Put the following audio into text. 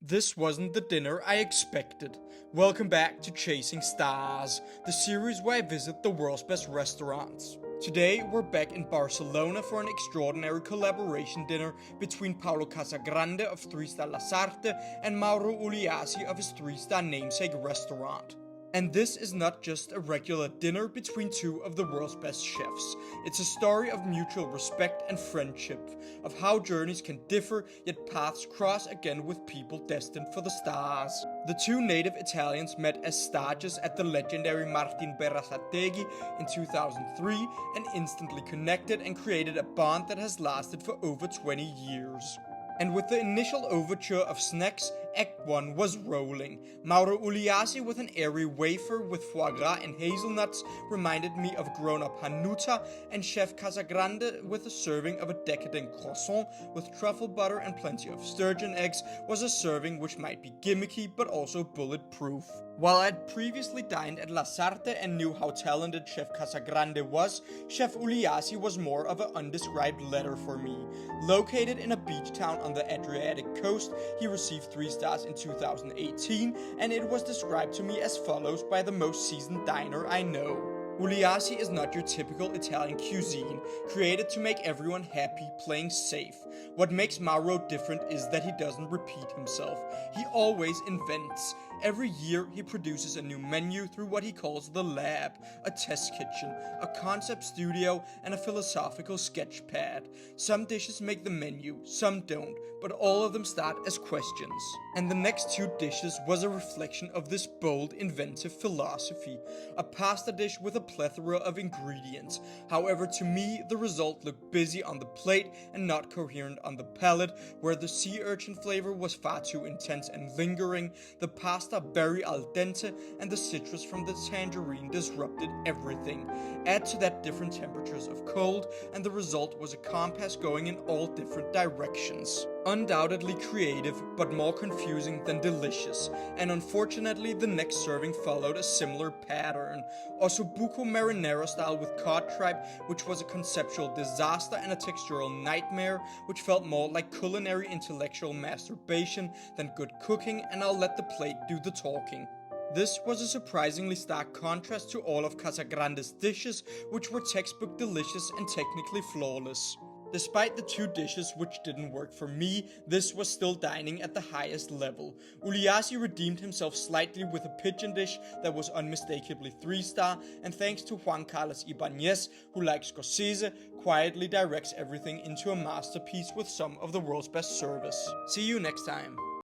This wasn't the dinner I expected. Welcome back to Chasing Stars, the series where I visit the world's best restaurants. Today, we're back in Barcelona for an extraordinary collaboration dinner between Paulo Casagrande of 3-Star Lasarte and Mauro Uliassi of his 3-star namesake restaurant. And this is not just a regular dinner between two of the world's best chefs. It's a story of mutual respect and friendship, of how journeys can differ yet paths cross again with people destined for the stars. The two native Italians met as stages at the legendary Martin Berazategui in 2003 and instantly connected and created a bond that has lasted for over 20 years. And with the initial overture of snacks, Act 1 was rolling. Mauro Uliassi with an airy wafer with foie gras and hazelnuts reminded me of grown-up Hanuta, and Chef Casagrande with a serving of a decadent croissant with truffle butter and plenty of sturgeon eggs was a serving which might be gimmicky but also bulletproof. While I'd previously dined at Lasarte and knew how talented Chef Casagrande was, Chef Uliassi was more of an undescribed letter for me. Located in a beach town on the Adriatic coast, he received 3 stars in 2018, and it was described to me as follows by the most seasoned diner I know. Uliassi is not your typical Italian cuisine, created to make everyone happy, playing safe. What makes Mauro different is that he doesn't repeat himself. He always invents. Every year, he produces a new menu through what he calls the lab, a test kitchen, a concept studio, and a philosophical sketch pad. Some dishes make the menu, some don't, but all of them start as questions. And the next 2 dishes was a reflection of this bold, inventive philosophy. A pasta dish with a plethora of ingredients. However, to me, the result looked busy on the plate and not coherent on the palate, where the sea urchin flavor was far too intense and lingering, the pasta very al dente, and the citrus from the tangerine disrupted everything. Add to that different temperatures of cold, and the result was a compass going in all different directions. Undoubtedly creative, but more confusing than delicious, and unfortunately the next serving followed a similar pattern. Ossobuco marinara style with cod tripe, which was a conceptual disaster and a textural nightmare, which felt more like culinary intellectual masturbation than good cooking, and I'll let the plate do the talking. This was a surprisingly stark contrast to all of Casagrande's dishes, which were textbook delicious and technically flawless. Despite the 2 dishes which didn't work for me, this was still dining at the highest level. Uliassi redeemed himself slightly with a pigeon dish that was unmistakably 3-star, and thanks to Juan Carlos Ibanez, who like Scorsese, quietly directs everything into a masterpiece with some of the world's best service. See you next time.